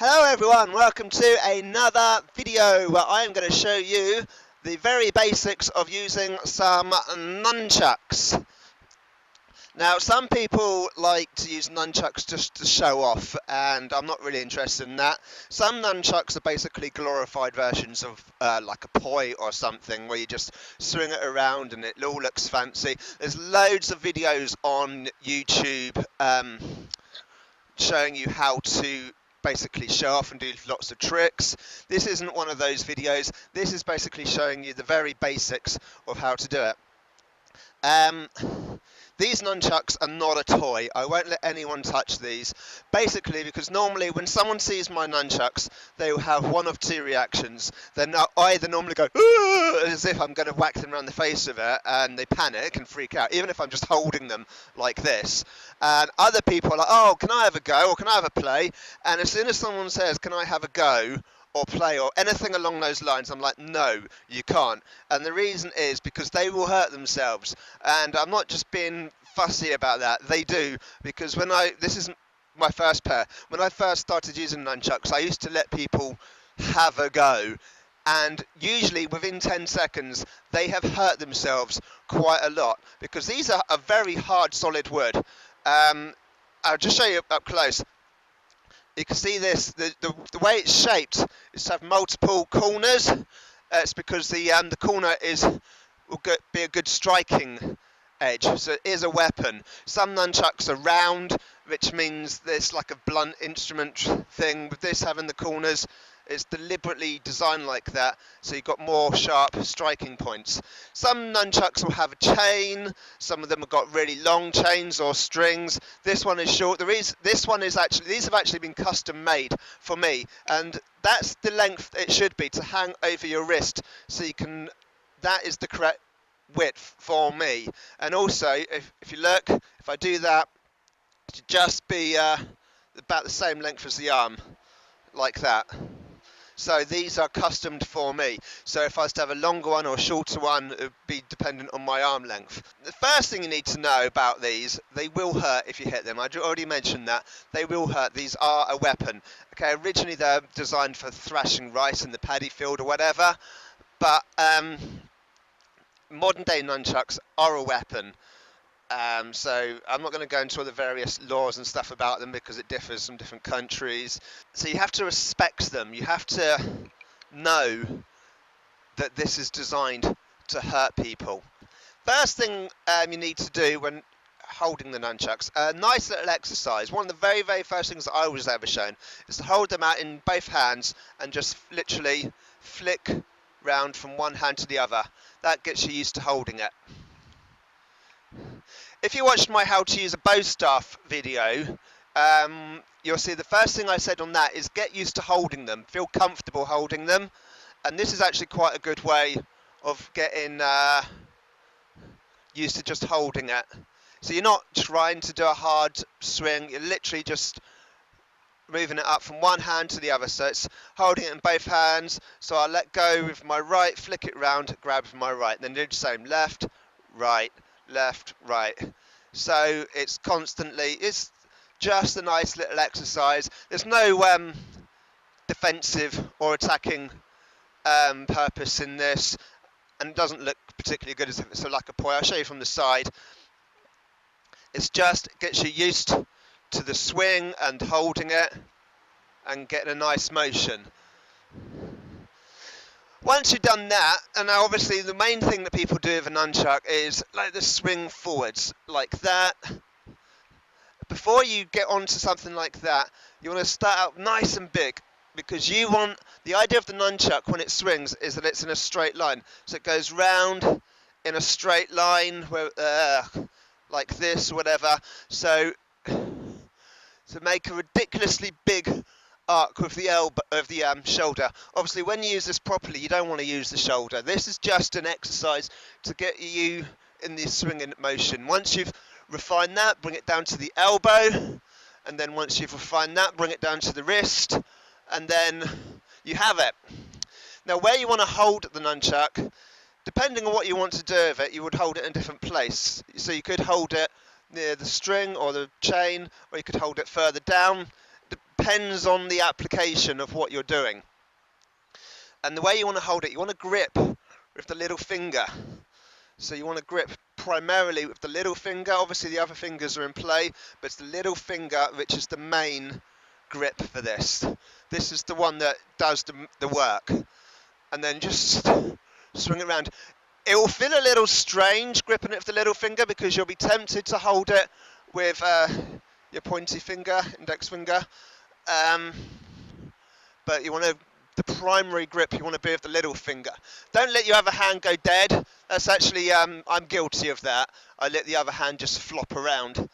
Hello everyone, welcome to another video where I am going to show you the very basics of using some nunchucks. Now some people like to use nunchucks just to show off, and I'm not really interested in that. Some nunchucks are basically glorified versions of like a poi or something, where you just swing it around and it all looks fancy. There's loads of videos on YouTube showing you how to basically show off and do lots of tricks. This isn't one of those videos. This is basically showing you the very basics of how to do it. These nunchucks are not a toy. I won't let anyone touch these. Basically, because normally when someone sees my nunchucks, they will have one of two reactions. They'll either normally go, "Ooh," as if I'm going to whack them around the face with it, and they panic and freak out, even if I'm just holding them like this. And other people are like, "Oh, can I have a go, or can I have a play?" And as soon as someone says, "Can I have a go?" or play or anything along those lines, I'm like, no, you can't. And the reason is because they will hurt themselves. And I'm not just being fussy about that. They do, because this isn't my first pair. When I first started using nunchucks, I used to let people have a go. And usually within 10 seconds, they have hurt themselves quite a lot, because these are a very hard, solid wood. I'll just show you up close. You can see this, the way it's shaped is to have multiple corners. It's because the corner will be a good striking edge, so it is a weapon. Some nunchucks are round, which means there's like a blunt instrument thing. With this having the corners, it's deliberately designed like that, so you've got more sharp striking points. Some nunchucks will have a chain. Some of them have got really long chains or strings. This one is short. These have actually been custom made for me, and that's the length it should be to hang over your wrist. So that is the correct width for me. And also, if you look, if I do that, it should just be about the same length as the arm, like that. So these are customed for me. So if I was to have a longer one or a shorter one, it would be dependent on my arm length. The first thing you need to know about these, they will hurt if you hit them. I already mentioned that. They will hurt. These are a weapon. Okay, originally they're designed for thrashing rice in the paddy field or whatever, but modern day nunchucks are a weapon. So I'm not going to go into all the various laws and stuff about them, because it differs from different countries. So you have to respect them. You have to know that this is designed to hurt people. First thing you need to do when holding the nunchucks, a nice little exercise. One of the very, very first things that I was ever shown is to hold them out in both hands and just literally flick round from one hand to the other. That gets you used to holding it. If you watched my how to use a bow staff video, you'll see the first thing I said on that is get used to holding them, feel comfortable holding them, and this is actually quite a good way of getting used to just holding it. So you're not trying to do a hard swing, you're literally just moving it up from one hand to the other, so it's holding it in both hands. So I'll let go with my right, flick it round, grab with my right, then do the same, left, right, left, right. So it's just a nice little exercise. There's no defensive or attacking purpose in this, and it doesn't look particularly good as if it's like a poi. I'll show you from the side. It's just gets you used to the swing and holding it and getting a nice motion. Once you've done that, and now obviously the main thing that people do with a nunchuck is like the swing forwards, like that. Before you get onto something like that, you want to start out nice and big, because the idea of the nunchuck when it swings is that it's in a straight line. So it goes round in a straight line, like this or whatever. So to make a ridiculously big arc with the shoulder. Obviously, when you use this properly, you don't want to use the shoulder. This is just an exercise to get you in the swinging motion. Once you've refined that, bring it down to the elbow, and then once you've refined that, bring it down to the wrist, and then you have it. Now, where you want to hold the nunchuck, depending on what you want to do with it, you would hold it in a different place. So you could hold it near the string or the chain, or you could hold it further down. depends on the application of what you're doing. And the way you want to hold it, you want to grip with the little finger. So you want to grip primarily with the little finger. Obviously the other fingers are in play, but it's the little finger which is the main grip for this. This is the one that does the work. And then just swing it around. It will feel a little strange gripping it with the little finger because you'll be tempted to hold it with your pointy finger, index finger. But you want to, the primary grip you want to be with the little finger. Don't let your other hand go dead. That's actually, I'm guilty of that. I let the other hand just flop around.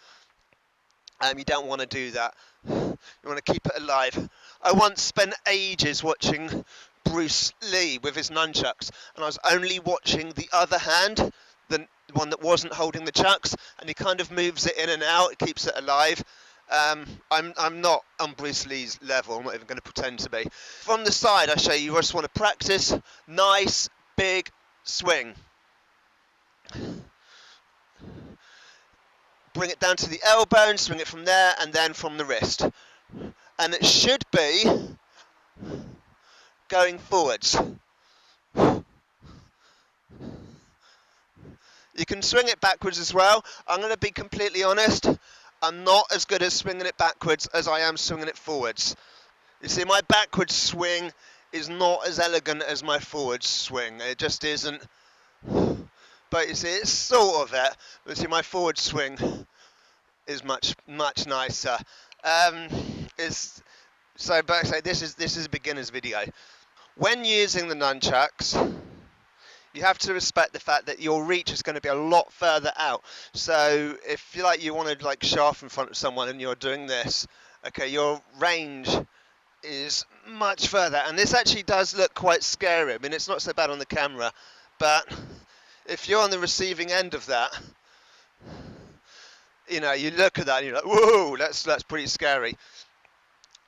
You don't want to do that. You want to keep it alive. I once spent ages watching Bruce Lee with his nunchucks, and I was only watching the other hand, the one that wasn't holding the chucks, and he kind of moves it in and out, it keeps it alive. I'm not on Bruce Lee's level, I'm not even going to pretend to be. From the side I show you, just want to practice nice big swing. Bring it down to the elbow and swing it from there, and then from the wrist. And it should be going forwards. You can swing it backwards as well. I'm going to be completely honest, I'm not as good at swinging it backwards as I am swinging it forwards. You see, my backwards swing is not as elegant as my forward swing. It just isn't. But you see, it's sort of it. But you see, my forward swing is much nicer. But this is a beginner's video. When using the nunchucks, you have to respect the fact that your reach is going to be a lot further out. So if you want to show off in front of someone and you're doing this, okay, your range is much further, and this actually does look quite scary. I mean, it's not so bad on the camera, but if you're on the receiving end of that, you look at that and you're like, whoa, that's pretty scary.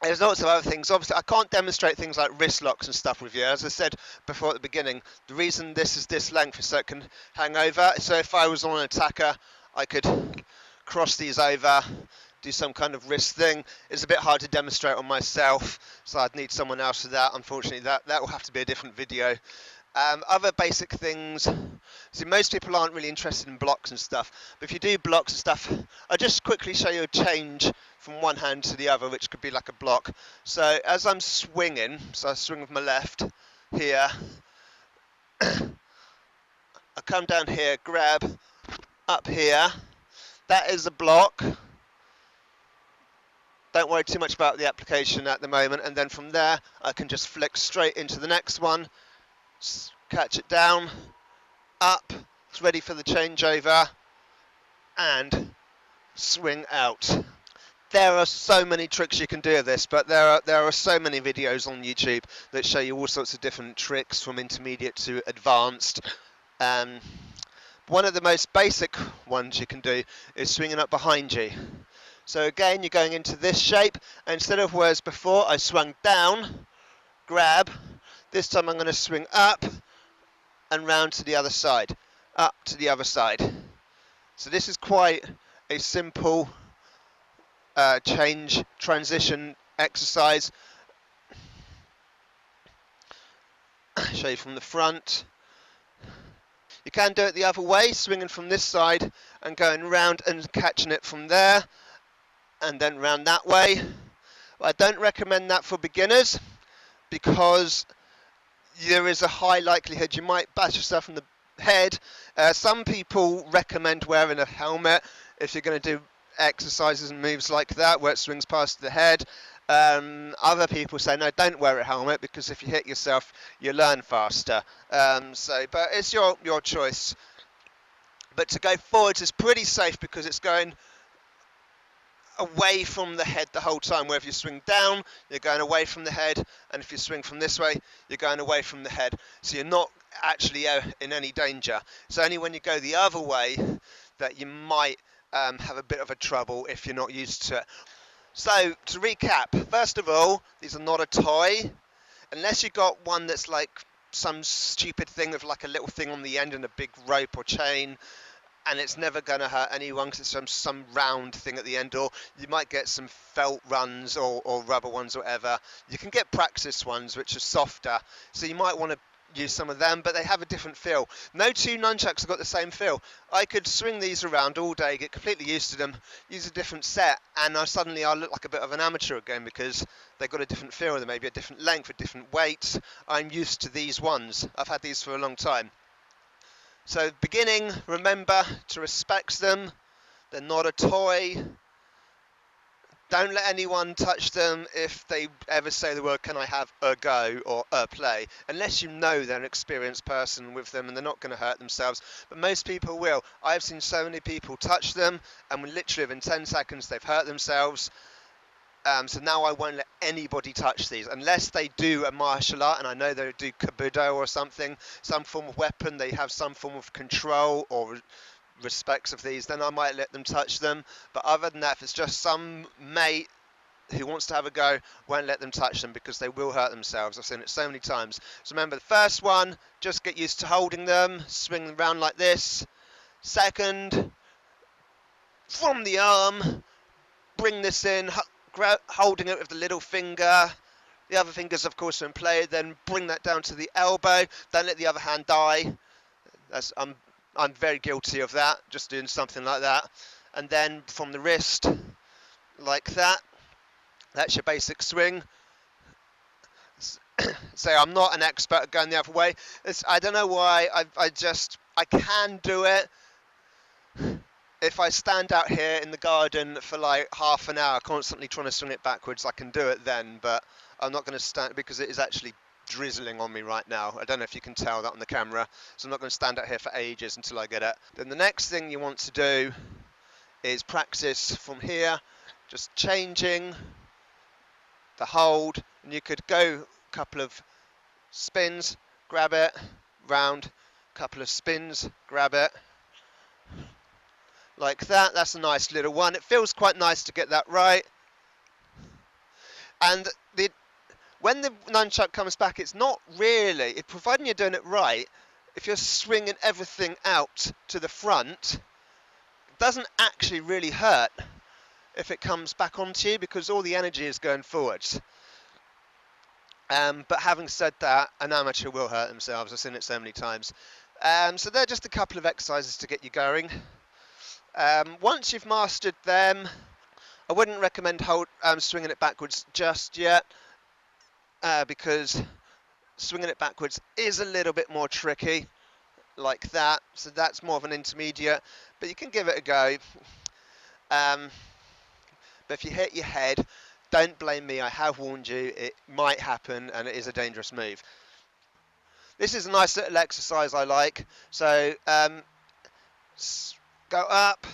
There's lots of other things. Obviously, I can't demonstrate things like wrist locks and stuff with you. As I said before at the beginning, the reason this is this length is so it can hang over. So if I was on an attacker, I could cross these over, do some kind of wrist thing. It's a bit hard to demonstrate on myself, so I'd need someone else for that. Unfortunately, that will have to be a different video. Other basic things, see, most people aren't really interested in blocks and stuff, but if you do blocks and stuff, I'll just quickly show you a change from one hand to the other, which could be like a block. So as I'm swinging, so I swing with my left here, I come down here, grab up here, that is a block. Don't worry too much about the application at the moment, and then from there I can just flick straight into the next one, catch it down, up, it's ready for the changeover, and swing out. There are so many tricks you can do with this, but there are so many videos on YouTube that show you all sorts of different tricks from intermediate to advanced. One of the most basic ones you can do is swinging up behind you. So again, you're going into this shape, and instead of whereas before I swung down, grab, this time I'm going to swing up and round to the other side, up to the other side. So this is quite a simple transition exercise. Show you from the front. You can do it the other way, swinging from this side and going round and catching it from there, and then round that way. I don't recommend that for beginners because there is a high likelihood you might bash yourself in the head. Some people recommend wearing a helmet if you're going to do exercises and moves like that where it swings past the head. Other people say no, don't wear a helmet because if you hit yourself you learn faster. But it's your choice. But to go forwards is pretty safe because it's going away from the head the whole time, where if you swing down you're going away from the head, and if you swing from this way you're going away from the head, so you're not actually in any danger. It's only when you go the other way that you might have a bit of a trouble if you're not used to it. So to recap, first of all, these are not a toy unless you got one that's like some stupid thing with like a little thing on the end and a big rope or chain. and it's never going to hurt anyone because it's some round thing at the end, or you might get some felt runs or rubber ones or whatever. You can get practice ones which are softer, so you might want to use some of them, but they have a different feel. No two nunchucks have got the same feel. I could swing these around all day, get completely used to them, use a different set, and suddenly I look like a bit of an amateur again because they've got a different feel, they may be a different length, a different weight. I'm used to these ones. I've had these for a long time. So beginning, remember to respect them. They're not a toy. Don't let anyone touch them if they ever say the word, can I have a go or a play, unless you know they're an experienced person with them and they're not going to hurt themselves, but most people will. I've seen so many people touch them and literally within 10 seconds they've hurt themselves. So now I won't let anybody touch these unless they do a martial art, and I know they do kabuto or something, some form of weapon, they have some form of control or respects of these, then I might let them touch them. But other than that, if it's just some mate who wants to have a go, won't let them touch them because they will hurt themselves. I've seen it so many times. So remember, the first one, just get used to holding them, swing them around like this. Second, from the arm, bring this in, holding it with the little finger. The other fingers, of course, are in play. Then bring that down to the elbow. Don't let the other hand die. I'm very guilty of that, just doing something like that. And then from the wrist, like that. That's your basic swing. So I'm not an expert at going the other way. I don't know why. I can do it. If I stand out here in the garden for like half an hour constantly trying to swing it backwards, I can do it then, but I'm not going to stand because it is actually drizzling on me right now. I don't know if you can tell that on the camera, so I'm not going to stand out here for ages until I get it. Then the next thing you want to do is practice from here, just changing the hold, and you could go a couple of spins, grab it, round, couple of spins, grab it, like that. That's a nice little one. It feels quite nice to get that right. And when the nunchuck comes back, it's not really, providing you're doing it right, if you're swinging everything out to the front, it doesn't actually really hurt if it comes back onto you because all the energy is going forwards. But having said that, an amateur will hurt themselves. I've seen it so many times. So they're just a couple of exercises to get you going. Once you've mastered them, I wouldn't recommend swinging it backwards just yet. Because swinging it backwards is a little bit more tricky, like that. So that's more of an intermediate, but you can give it a go. But if you hit your head, don't blame me. I have warned you. It might happen, and it is a dangerous move. This is a nice little exercise I like. So go up,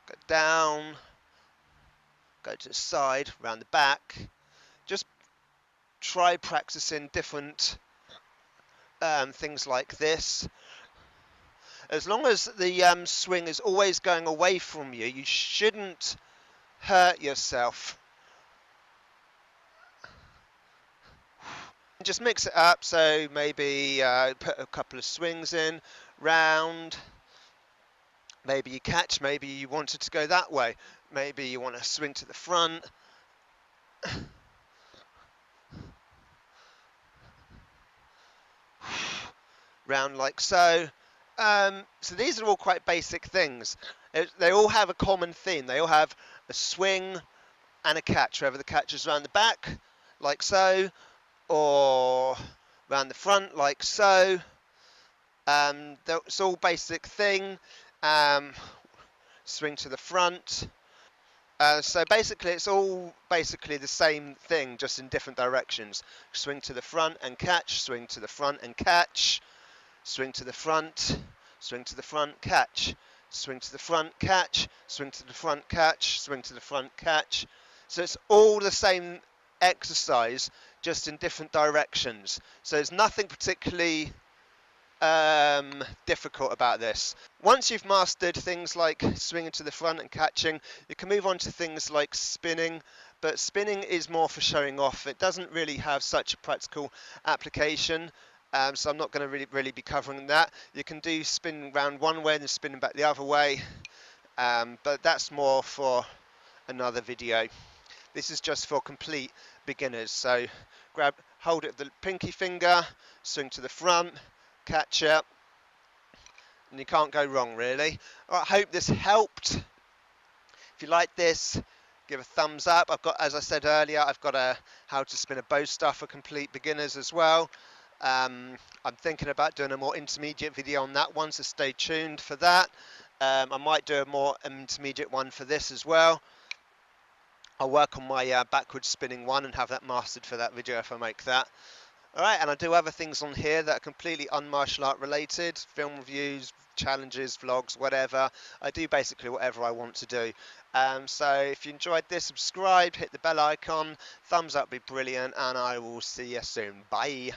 go down, go to the side, round the back. Just try practicing different things like this. As long as the swing is always going away from you, you shouldn't hurt yourself. Just mix it up, so maybe put a couple of swings in, round, maybe you catch, maybe you want it to go that way, maybe you want to swing to the front. Round like so. So these are all quite basic things. They all have a common theme. They all have a swing and a catch, whether the catch is around the back, like so, or around the front, like so. It's all basic thing. Swing to the front. So basically, it's all basically the same thing, just in different directions. Swing to the front and catch, swing to the front and catch. Swing to the front, swing to the front, catch, swing to the front, catch, swing to the front, catch, swing to the front, catch. So it's all the same exercise, just in different directions. So there's nothing particularly difficult about this. Once you've mastered things like swinging to the front and catching, you can move on to things like spinning, but spinning is more for showing off. It doesn't really have such a practical application. so I'm not going to really be covering that. You can do spin round one way and then spinning back the other way, but that's more for another video. This is just for complete beginners. So hold it with the pinky finger, swing to the front, catch up, and you can't go wrong really. I hope this helped. If you like this, give a thumbs up. I've got, as I said earlier, I've got a how to spin a bow stuff for complete beginners as well. I'm thinking about doing a more intermediate video on that one, so stay tuned for that. I might do a more intermediate one for this as well. I'll work on my backwards spinning one and have that mastered for that video if I make that. Alright, and I do other things on here that are completely unmartial art related, film reviews, challenges, vlogs, whatever. I do basically whatever I want to do. So if you enjoyed this, subscribe, hit the bell icon, thumbs up would be brilliant, and I will see you soon. Bye.